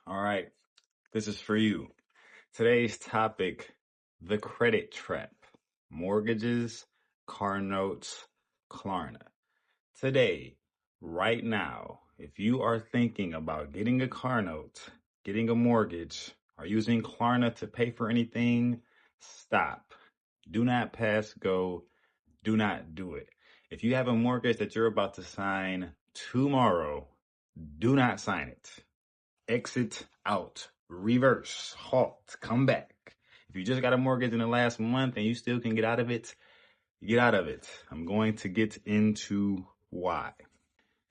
All right, this is for you. Today's topic, the credit trap. Mortgages, car notes, Klarna. Today, right now, if you are thinking about getting a car note, getting a mortgage, or using Klarna to pay for anything, stop. Do not pass go. Do not do it. If you have a mortgage that you're about to sign tomorrow, do not sign it. Exit out, reverse, halt, come back. If you just got a mortgage in the last month and you still can get out of it, get out of it. I'm going to get into why.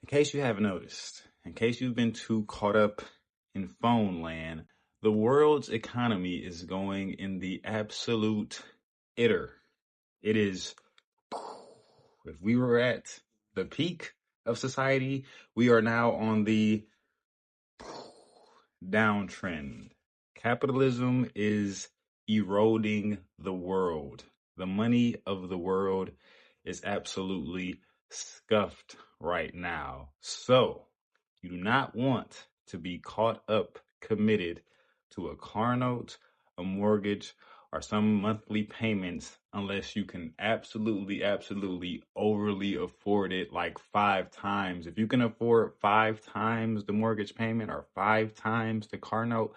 In case you haven't noticed, in case you've been too caught up in phone land, the world's economy is going in the absolute itter. It is, if we were at the peak of society, we are now on the downtrend. Capitalism is eroding the world. The money of the world is absolutely scuffed right now. So, you do not want to be caught up, committed to a car note, a mortgage, or some monthly payments unless you can absolutely overly afford it like 5 times. If you can afford 5 times the mortgage payment or 5 times the car note,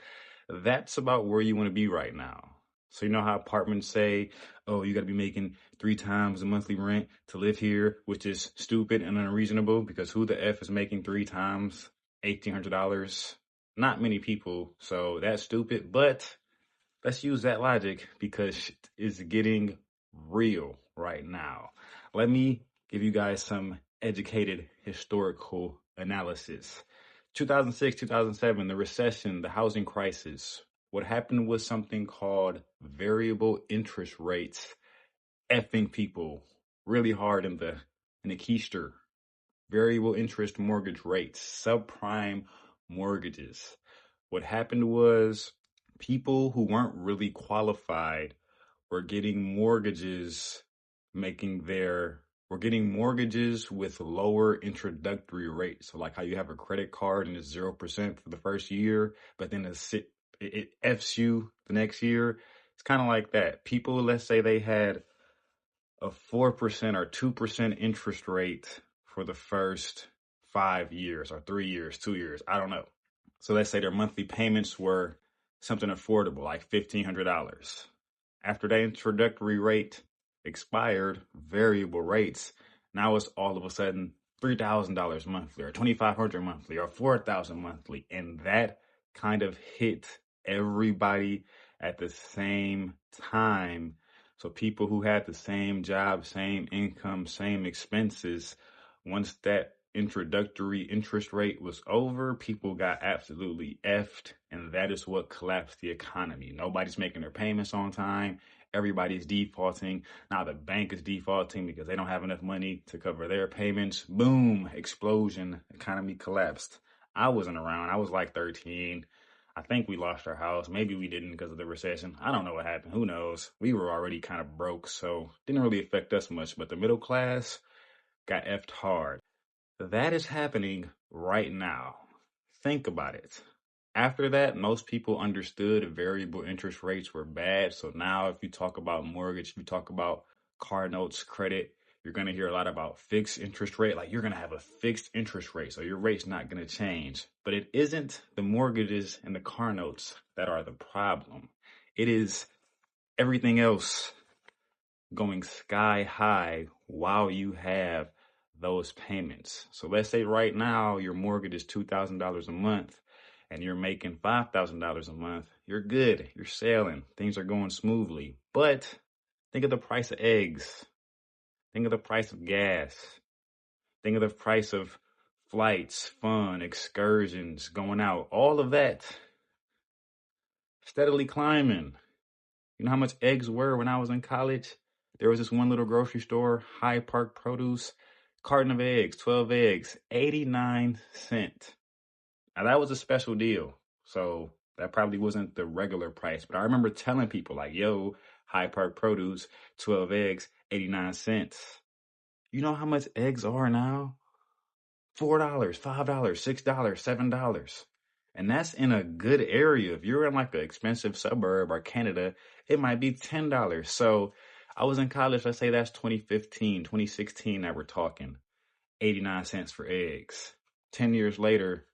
that's about where you want to be right now. So you know how apartments say, oh, you got to be making 3 times the monthly rent to live here, which is stupid and unreasonable because who the F is making 3 times $1,800? Not many people. So that's stupid. But let's use that logic because it's getting real right now. Let me give you guys some educated historical analysis. 2006, 2007, the recession, the housing crisis. What happened was something called variable interest rates effing people really hard in the keister. Variable interest mortgage rates, subprime mortgages. What happened was people who weren't really qualified were getting mortgages, were getting mortgages with lower introductory rates. So like how you have a credit card and it's 0% for the first year, but then it F's you the next year. It's kind of like that. People, let's say they had a 4% or 2% interest rate for the first 5 years or 3 years, 2 years, I don't know. So let's say their monthly payments were something affordable, like $1,500. After that introductory rate expired, variable rates, now it's all of a sudden $3,000 monthly or $2,500 monthly or $4,000 monthly. And that kind of hit everybody at the same time. So people who had the same job, same income, same expenses, once that introductory interest rate was over, people got absolutely effed, and that is what collapsed the economy. Nobody's making their payments on time. Everybody's defaulting. Now the bank is defaulting because they don't have enough money to cover their payments. Boom, explosion, economy collapsed. I wasn't around. I was like 13. I think we lost our house. Maybe we didn't because of the recession. I don't know what happened. Who knows? We were already kind of broke, so it didn't really affect us much. But the middle class got effed hard. That is happening right now. Think about it. After that, most people understood variable interest rates were bad. So now if you talk about mortgage, if you talk about car notes, credit, you're going to hear a lot about fixed interest rate. Like you're going to have a fixed interest rate. So your rate's not going to change. But it isn't the mortgages and the car notes that are the problem. It is everything else going sky high while you have those payments. So let's say right now your mortgage is $2,000 a month and you're making $5,000 a month. You're good. You're sailing. Things are going smoothly. But think of the price of eggs. Think of the price of gas. Think of the price of flights, fun, excursions, going out. All of that steadily climbing. You know how much eggs were when I was in college? There was this one little grocery store, Hyde Park Produce, carton of eggs, 12 eggs, 89 cents. Now that was a special deal. So that probably wasn't the regular price. But I remember telling people like, yo, Hyde Park Produce, 12 eggs, 89 cents. You know how much eggs are now? $4, $5, $6, $7. And that's in a good area. If you're in like an expensive suburb or Canada, it might be $10. So I was in college, let's say that's 2015, 2016 that we're talking, 89 cents for eggs. 10 years later,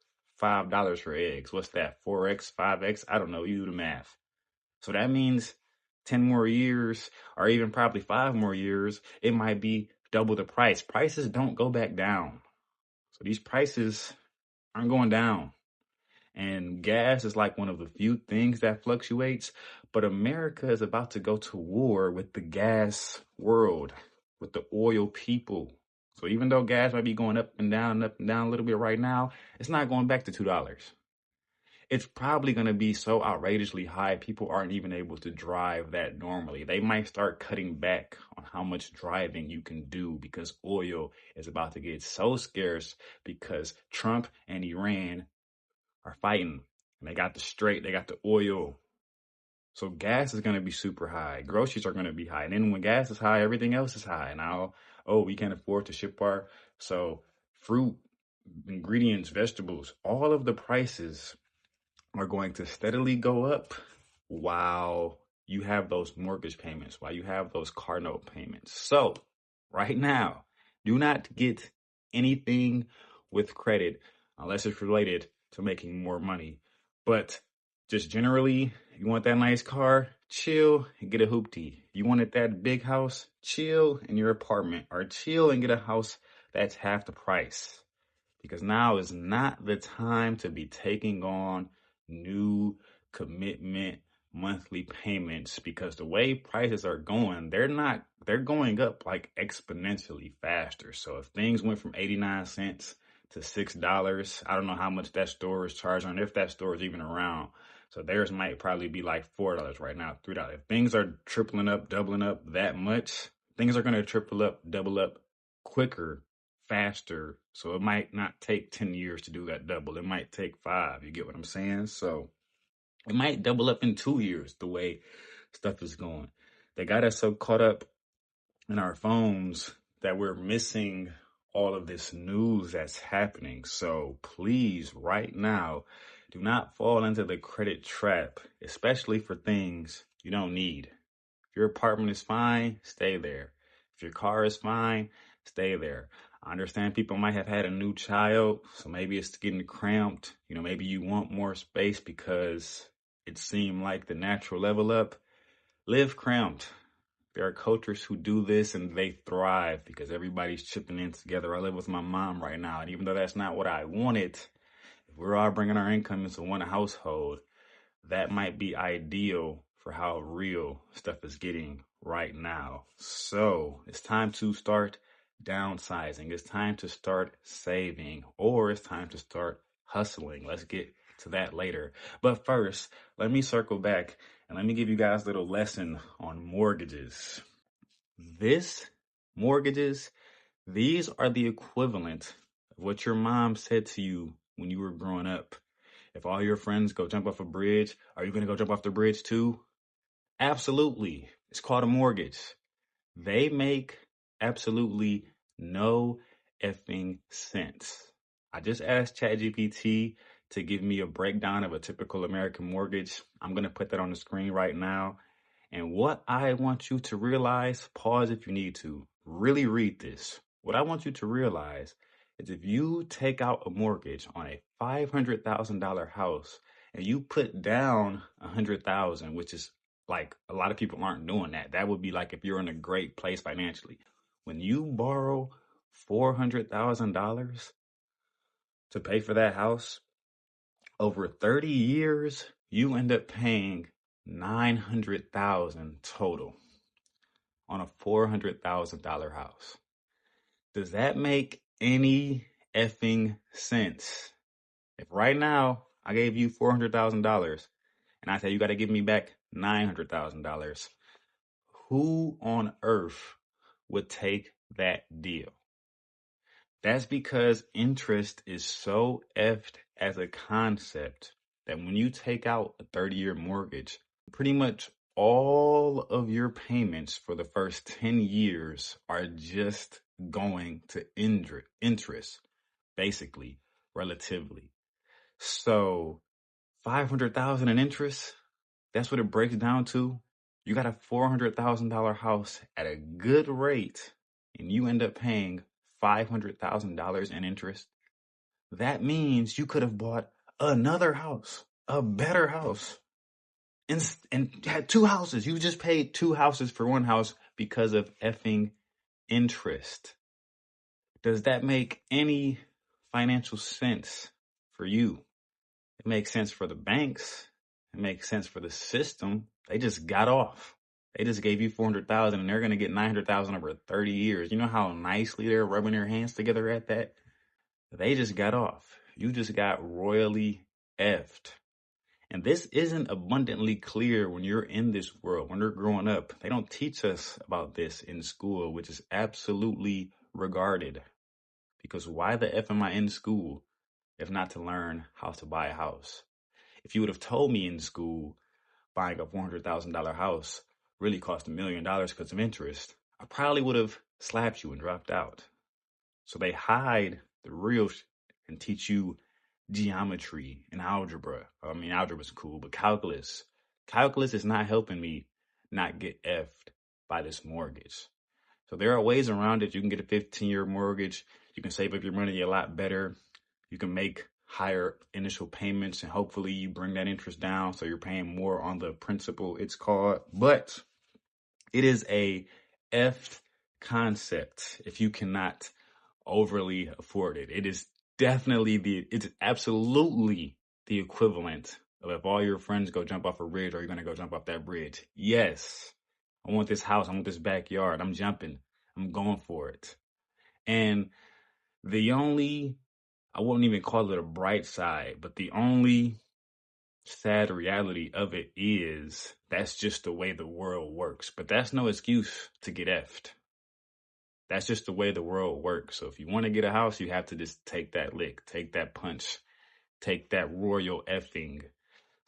$5 for eggs. What's that? 4x, 5x? I don't know. You do the math. So that means 10 more years, or even probably 5 more years, it might be double the price. Prices don't go back down. So these prices aren't going down. And gas is like one of the few things that fluctuates. But America is about to go to war with the gas world, with the oil people. So even though gas might be going up and down a little bit right now, it's not going back to $2. It's probably going to be so outrageously high, people aren't even able to drive that normally. They might start cutting back on how much driving you can do because oil is about to get so scarce because Trump and Iran are fighting. And they got the oil. So gas is going to be super high. Groceries are going to be high. And then when gas is high, everything else is high. Now, oh, we can't afford to ship our, so fruit, ingredients, vegetables, all of the prices are going to steadily go up while you have those mortgage payments, while you have those car note payments. So right now, do not get anything with credit unless it's related to making more money. But just generally, you want that nice car, chill and get a hoopty. You wanted that big house, chill in your apartment, or chill and get a house that's half the price. Because now is not the time to be taking on new commitment monthly payments, because the way prices are going, they're going up like exponentially faster. So if things went from 89 cents to $6, I don't know how much that store is charging, if that store is even around. So theirs might probably be like $4 right now, $3. If things are tripling up, doubling up that much, things are going to triple up, double up quicker, faster. So it might not take 10 years to do that double. It might take 5. You get what I'm saying? So it might double up in 2 years the way stuff is going. They got us so caught up in our phones that we're missing all of this news that's happening. So please, right now, do not fall into the credit trap, especially for things you don't need. If your apartment is fine, stay there. If your car is fine, stay there. I understand people might have had a new child, so maybe it's getting cramped. Maybe you want more space because it seemed like the natural level up. Live cramped. There are cultures who do this and they thrive because everybody's chipping in together. I live with my mom right now, and even though that's not what I wanted, if we're all bringing our income into one household, that might be ideal for how real stuff is getting right now. So it's time to start downsizing. It's time to start saving, or it's time to start hustling. Let's get to that later. But first, let me circle back and let me give you guys a little lesson on mortgages. These are the equivalent of what your mom said to you when you were growing up. If all your friends go jump off a bridge, are you going to go jump off the bridge too? Absolutely. It's called a mortgage. They make absolutely no effing sense. I just asked ChatGPT to give me a breakdown of a typical American mortgage. I'm going to put that on the screen right now. And what I want you to realize, pause if you need to, really read this. What I want you to realize is if you take out a mortgage on a $500,000 house and you put down $100,000, which is like a lot of people aren't doing that. That would be like if you're in a great place financially. When you borrow $400,000 to pay for that house, over 30 years, you end up paying $900,000 total on a $400,000 house. Does that make any effing sense? If right now I gave you $400,000 and I say you got to give me back $900,000, who on earth would take that deal? That's because interest is so effed as a concept that when you take out a 30-year mortgage, pretty much all of your payments for the first 10 years are just going to interest, basically, relatively. So 500,000 in interest. That's what it breaks down to. You got a $400,000 house at a good rate, and you end up paying $500,000 in interest. That means you could have bought another house, a better house, and had two houses. You just paid two houses for one house because of effing interest. Does that make any financial sense for you? It makes sense for the banks. It makes sense for the system. They just got off. They just gave you 400,000 and they're going to get 900,000 over 30 years. You know how nicely they're rubbing their hands together at that? They just got off. You just got royally effed. And this isn't abundantly clear when you're in this world, when you're growing up. They don't teach us about this in school, which is absolutely regarded. Because why the F am I in school if not to learn how to buy a house? If you would have told me in school buying a $400,000 house really cost $1 million because of interest, I probably would have slapped you and dropped out. So they hide the real and teach you geometry and algebra. I mean, algebra's cool, but calculus. Calculus is not helping me not get effed by this mortgage. So there are ways around it. You can get a 15-year mortgage. You can save up your money a lot better. You can make higher initial payments and hopefully you bring that interest down so you're paying more on the principal, it's called. But it is a effed concept if you cannot overly afford it. It is it's absolutely the equivalent of if all your friends go jump off a bridge, are you going to go jump off that bridge? Yes. I want this house. I want this backyard. I'm jumping. I'm going for it. And I wouldn't even call it a bright side, but the only sad reality of it is that's just the way the world works. But that's no excuse to get effed. That's just the way the world works. So if you want to get a house, you have to just take that lick, take that punch, take that royal effing.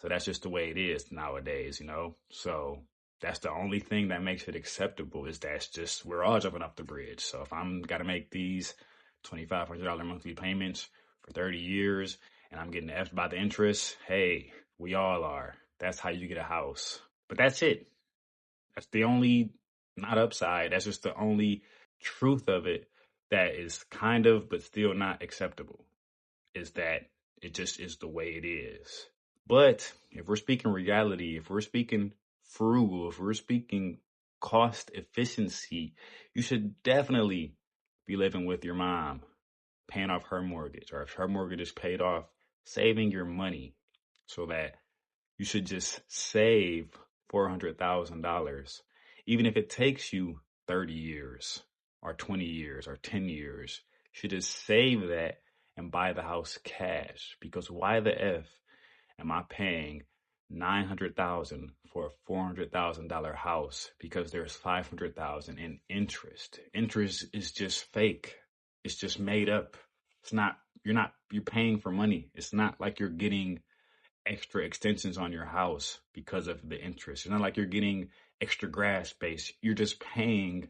So that's just the way it is nowadays, you know? So that's the only thing that makes it acceptable is that's just, we're all jumping off the bridge. So if I'm got to make these $2,500 monthly payments for 30 years and I'm getting effed by the interest, hey, we all are. That's how you get a house. But that's it. That's the only, not upside, that's just the only truth of it that is kind of, but still not acceptable, is that it just is the way it is. But if we're speaking reality, if we're speaking frugal, if we're speaking cost efficiency, you should definitely be living with your mom, paying off her mortgage, or if her mortgage is paid off, saving your money so that you should just save $400,000, even if it takes you 30 years or 20 years or 10 years. You should just save that and buy the house cash, because why the F am I paying $900,000 for a $400,000 house because there's $500,000 in interest? Interest is just fake. It's just made up. You're paying for money. It's not like you're getting extra extensions on your house because of the interest. It's not like you're getting extra grass space. You're just paying,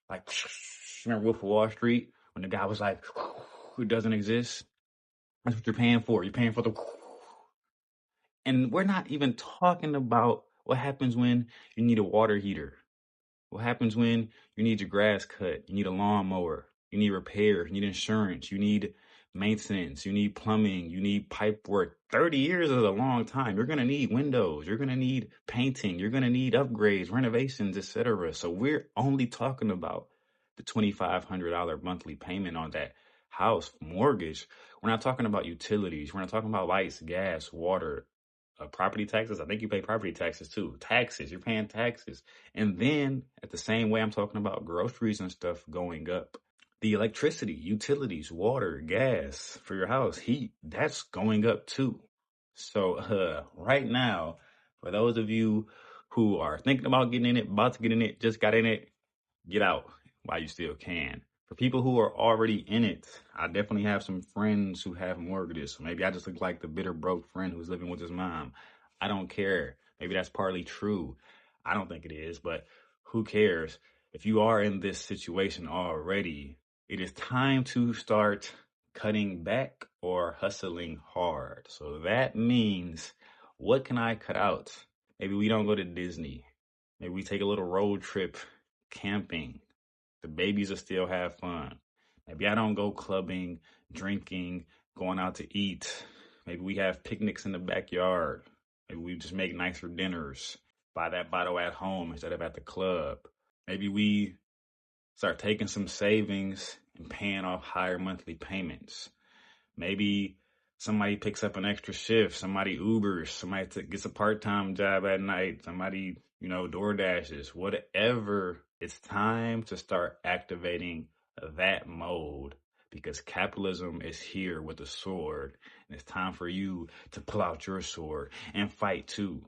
like, remember Wolf of Wall Street when the guy was like, who doesn't exist? That's what you're paying for. You're paying for the, and we're not even talking about what happens when you need a water heater. What happens when you need your grass cut? You need a lawnmower. You need repairs. You need insurance. You need maintenance. You need plumbing. You need pipe work. 30 years is a long time. You're going to need windows. You're going to need painting. You're going to need upgrades, renovations, etc. So we're only talking about the $2,500 monthly payment on that house mortgage. We're not talking about utilities. We're not talking about lights, gas, water, property taxes. I think you pay property taxes too. Taxes, you're paying taxes. And then at the same way I'm talking about groceries and stuff going up, the electricity, utilities, water, gas for your house, heat, that's going up too. So right now, for those of you who are thinking about getting in it, about to get in it, just got in it, get out while you still can. For people who are already in it, I definitely have some friends who have mortgages. So maybe I just look like the bitter broke friend who's living with his mom. I don't care. Maybe that's partly true. I don't think it is, but who cares? If you are in this situation already, it is time to start cutting back or hustling hard. So that means, what can I cut out? Maybe we don't go to Disney. Maybe we take a little road trip camping. The babies will still have fun. Maybe I don't go clubbing, drinking, going out to eat. Maybe we have picnics in the backyard. Maybe we just make nicer dinners. Buy that bottle at home instead of at the club. Maybe we start taking some savings and paying off higher monthly payments. Maybe somebody picks up an extra shift, somebody Ubers, somebody gets a part-time job at night, somebody, door dashes, whatever. It's time to start activating that mode, because capitalism is here with a sword, and it's time for you to pull out your sword and fight too.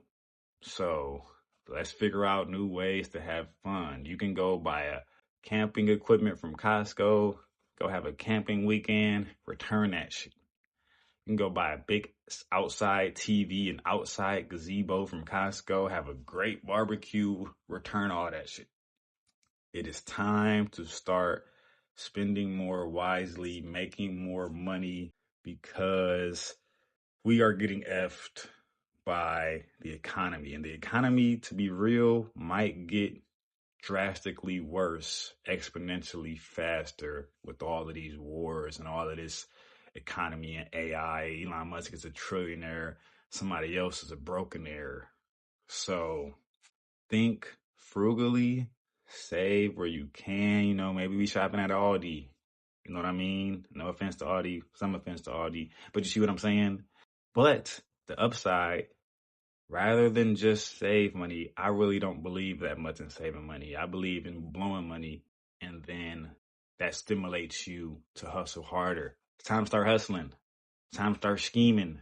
So let's figure out new ways to have fun. You can go buy a camping equipment from Costco, go have a camping weekend, return that shit. You can go buy a big outside TV and outside gazebo from Costco, have a great barbecue, return all that shit. It is time to start spending more wisely, making more money, because we are getting effed by the economy. And the economy, to be real, might get drastically worse, exponentially faster, with all of these wars and all of this economy and AI. Elon Musk is a trillionaire. Somebody else is a brokenaire. So think frugally, save where you can. Maybe we shopping at Aldi. You know what I mean? No offense to Aldi, some offense to Aldi, but you see what I'm saying? But the upside, rather than just save money, I really don't believe that much in saving money. I believe in blowing money, and then that stimulates you to hustle harder. It's time to start hustling. It's time to start scheming.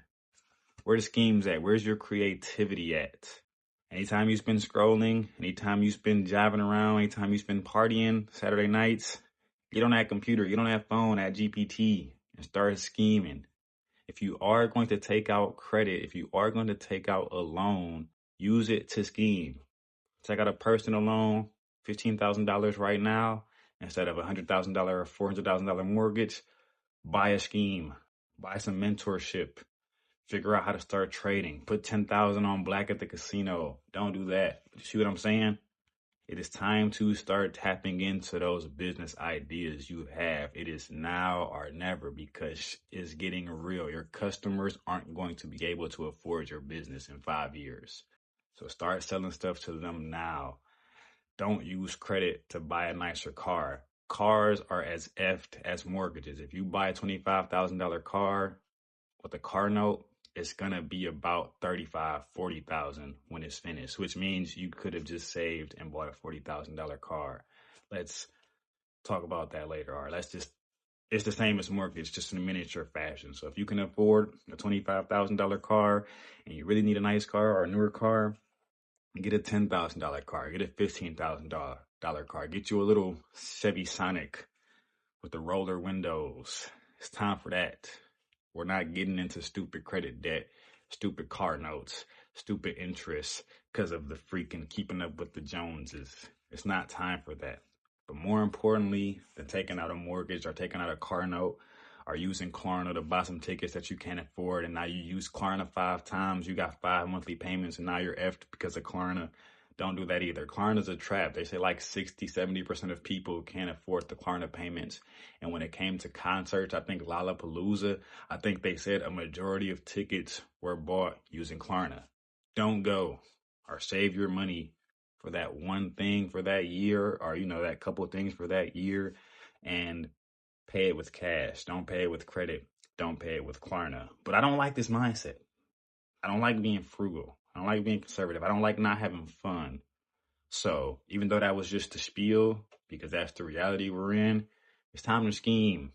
Where the schemes at? Where's your creativity at? Anytime you spend scrolling, anytime you spend jiving around, anytime you spend partying Saturday nights, get on that computer, get on that phone, that GPT, and start scheming. If you are going to take out credit, if you are going to take out a loan, use it to scheme. Take out a personal loan, $15,000 right now, instead of a $100,000 or $400,000 mortgage. Buy a scheme, buy some mentorship, figure out how to start trading, put 10,000 on black at the casino. Don't do that. You see what I'm saying? It is time to start tapping into those business ideas you have. It is now or never, because it's getting real. Your customers aren't going to be able to afford your business in 5 years. So start selling stuff to them now. Don't use credit to buy a nicer car. Cars are as effed as mortgages. If you buy a $25,000 car with a car note, it's gonna be about 35, 40,000 when it's finished, which means you could have just saved and bought a $40,000 car. Let's talk about that later. Or it's the same as mortgage, just in a miniature fashion. So if you can afford a $25,000 car and you really need a nice car or a newer car, get a $10,000 car, get a $15,000 car, get you a little Chevy Sonic with the roller windows. It's time for that. We're not getting into stupid credit debt, stupid car notes, stupid interest because of the freaking keeping up with the Joneses. It's not time for that. But more importantly than taking out a mortgage or taking out a car note or using Klarna to buy some tickets that you can't afford, and now you use Klarna 5 times, you got 5 monthly payments, and now you're effed because of Klarna. Don't do that either. Klarna's a trap. They say like 60-70% of people can't afford the Klarna payments. And when it came to concerts, I think Lollapalooza, I think they said a majority of tickets were bought using Klarna. Don't go, or save your money for that one thing for that year, or that couple of things for that year, and pay it with cash. Don't pay it with credit. Don't pay it with Klarna. But I don't like this mindset. I don't like being frugal. I don't like being conservative. I don't like not having fun. So even though that was just the spiel, because that's the reality we're in, it's time to scheme.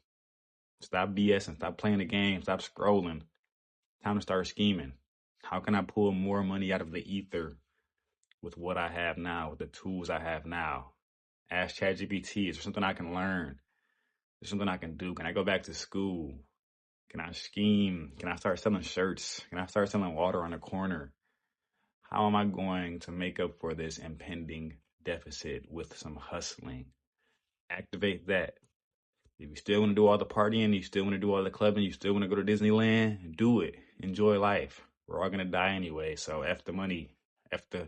Stop BSing. Stop playing the game. Stop scrolling. Time to start scheming. How can I pull more money out of the ether with what I have now, with the tools I have now? Ask ChatGPT, is there something I can learn? Is there something I can do? Can I go back to school? Can I scheme? Can I start selling shirts? Can I start selling water on the corner? How am I going to make up for this impending deficit with some hustling? Activate that. If you still want to do all the partying, you still want to do all the clubbing, you still want to go to Disneyland, do it. Enjoy life. We're all gonna die anyway, so F the money, F the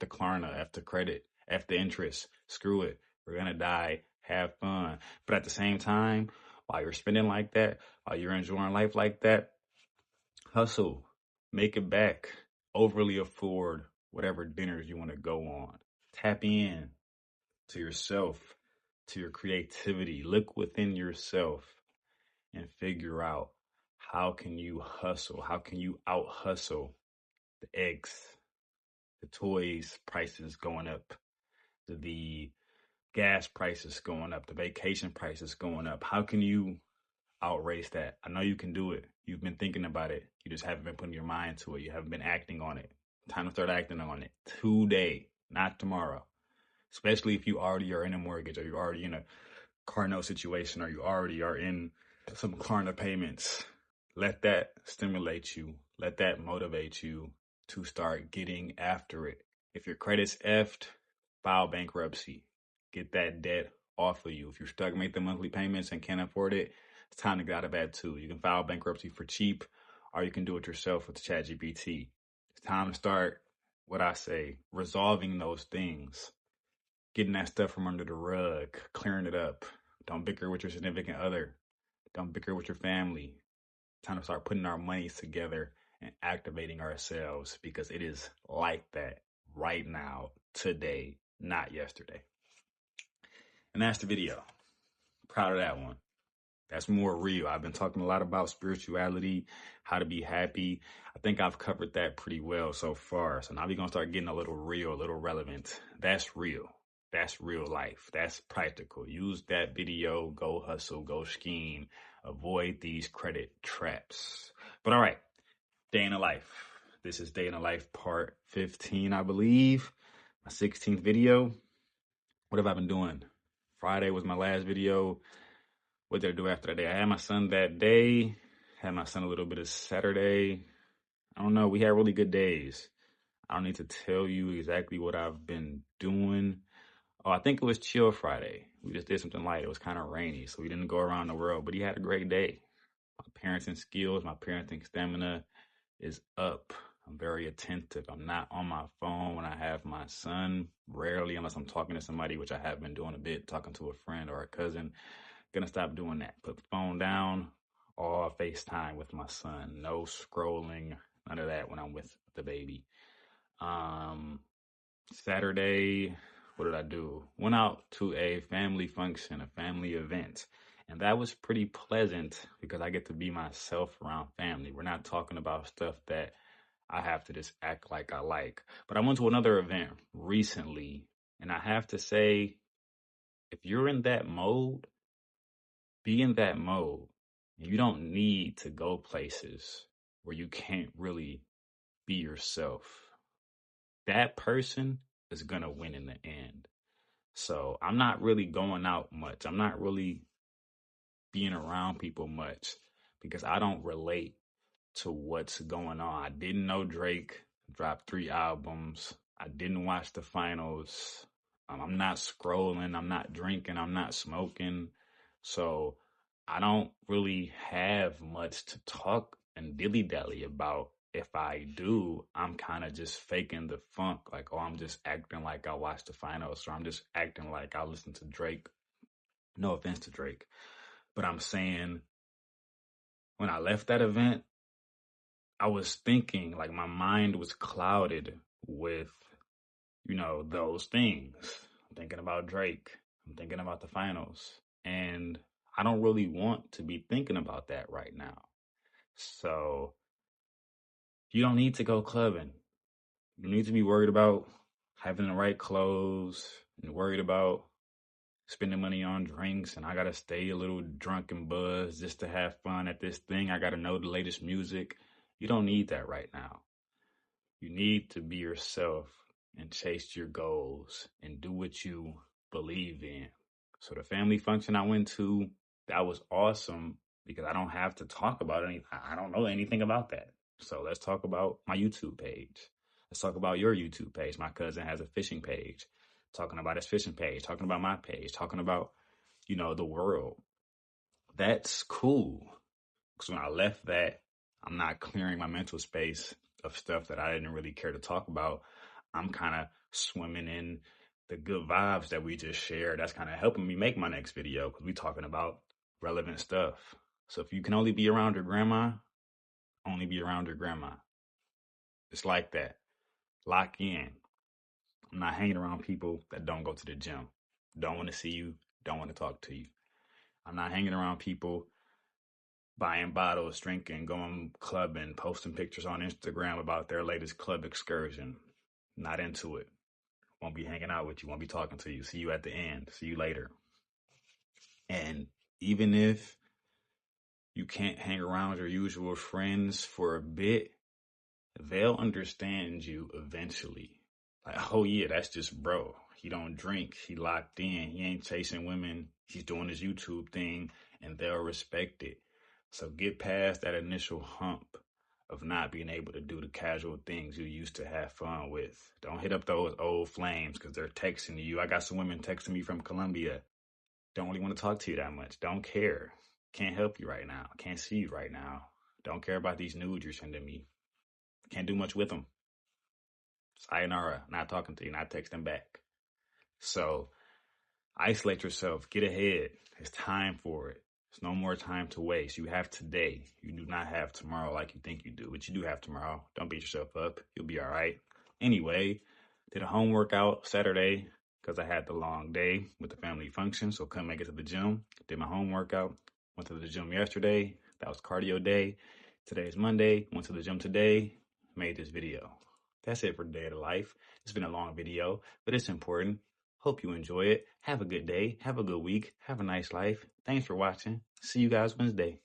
Klarna, F the credit, F the interest. Screw it. We're gonna die. Have fun. But at the same time, while you're spending like that, while you're enjoying life like that, hustle. Make it back. Overly afford whatever dinners you want to go on. Tap in to yourself, to your creativity. Look within yourself and figure out how can you hustle? How can you out hustle the eggs, the toys prices going up, the gas prices going up, the vacation prices going up? How can you outrace that? I know you can do it. You've been thinking about it. You just haven't been putting your mind to it. You haven't been acting on it. Time to start acting on it today, not tomorrow. Especially if you already are in a mortgage or you're already in a car note situation or you already are in some Klarna payments. Let that stimulate you. Let that motivate you to start getting after it. If your credit's effed, file bankruptcy. Get that debt off of you. If you're stuck, make the monthly payments and can't afford it, it's time to get out of bed too. You can file bankruptcy for cheap, or you can do it yourself with ChatGPT. It's time to start, what I say, resolving those things, getting that stuff from under the rug, clearing it up. Don't bicker with your significant other. Don't bicker with your family. Time to start putting our monies together and activating ourselves, because it is like that right now, today, not yesterday. And that's the video. Proud of that one. That's more real. I've been talking a lot about spirituality, how to be happy. I think I've covered that pretty well so far. So now we're going to start getting a little real, a little relevant. That's real. That's real life. That's practical. Use that video. Go hustle. Go scheme. Avoid these credit traps. But all right, day in the life. This is day in the life part 15, I believe. My 16th video. What have I been doing? Friday was my last video. What did I do after that day? I had my son that day. Had my son a little bit of Saturday. I don't know. We had really good days. I don't need to tell you exactly what I've been doing. Oh, I think it was Chill Friday. We just did something light. It was kind of rainy, so we didn't go around the world, but he had a great day. My parenting skills, my parenting stamina is up. I'm very attentive. I'm not on my phone when I have my son, rarely, unless I'm talking to somebody, which I have been doing a bit, talking to a friend or a cousin. Gonna stop doing that. Put the phone down, all FaceTime with my son. No scrolling, none of that when I'm with the baby. Saturday, what did I do? Went out to a family function, a family event. And that was pretty pleasant because I get to be myself around family. We're not talking about stuff that I have to just act like I like. But I went to another event recently, and I have to say, if you're in that mode, be in that mode. You don't need to go places where you can't really be yourself. That person is going to win in the end. So I'm not really going out much. I'm not really being around people much because I don't relate to what's going on. I didn't know Drake dropped 3 albums. I didn't watch the finals. I'm not scrolling. I'm not drinking. I'm not smoking. So I don't really have much to talk and dilly-dally about. If I do, I'm kind of just faking the funk. Like, oh, I'm just acting like I watched the finals, or I'm just acting like I listen to Drake. No offense to Drake. But I'm saying when I left that event, I was thinking, like, my mind was clouded with, those things. I'm thinking about Drake. I'm thinking about the finals. And I don't really want to be thinking about that right now. So you don't need to go clubbing. You need to be worried about having the right clothes and worried about spending money on drinks, and I gotta stay a little drunk and buzzed just to have fun at this thing. I gotta know the latest music. You don't need that right now. You need to be yourself and chase your goals and do what you believe in. So the family function I went to, that was awesome because I don't have to talk about anything. I don't know anything about that. So let's talk about my YouTube page. Let's talk about your YouTube page. My cousin has a fishing page, talking about his fishing page, talking about my page, talking about, the world. That's cool. Because when I left that, I'm not clearing my mental space of stuff that I didn't really care to talk about. I'm kind of swimming in the good vibes that we just shared. That's kind of helping me make my next video because we're talking about relevant stuff. So if you can only be around your grandma, only be around your grandma. It's like that. Lock in. I'm not hanging around people that don't go to the gym, don't want to see you, don't want to talk to you. I'm not hanging around people buying bottles, drinking, going clubbing, posting pictures on Instagram about their latest club excursion. Not into it. Won't be hanging out with you, won't be talking to you. See you at the end. See you later. And even if you can't hang around your usual friends for a bit, they'll understand you eventually. Like, oh yeah, that's just bro. He don't drink. He locked in. He ain't chasing women. He's doing his YouTube thing, and they'll respect it. So get past that initial hump of not being able to do the casual things you used to have fun with. Don't hit up those old flames because they're texting you. I got some women texting me from Colombia. Don't really want to talk to you that much. Don't care. Can't help you right now. Can't see you right now. Don't care about these nudes you're sending me. Can't do much with them. Sayonara, not talking to you, not texting back. So isolate yourself, get ahead. It's time for it. There's no more time to waste. You have today. You do not have tomorrow like you think you do, but you do have tomorrow. Don't beat yourself up. You'll be all right. Anyway, did a home workout Saturday because I had the long day with the family function, so couldn't make it to the gym. Did my home workout. Went to the gym yesterday. That was cardio day. Today is Monday. Went to the gym today. Made this video. That's it for Day of the Life. It's been a long video, but it's important. Hope you enjoy it. Have a good day. Have a good week. Have a nice life. Thanks for watching. See you guys Wednesday.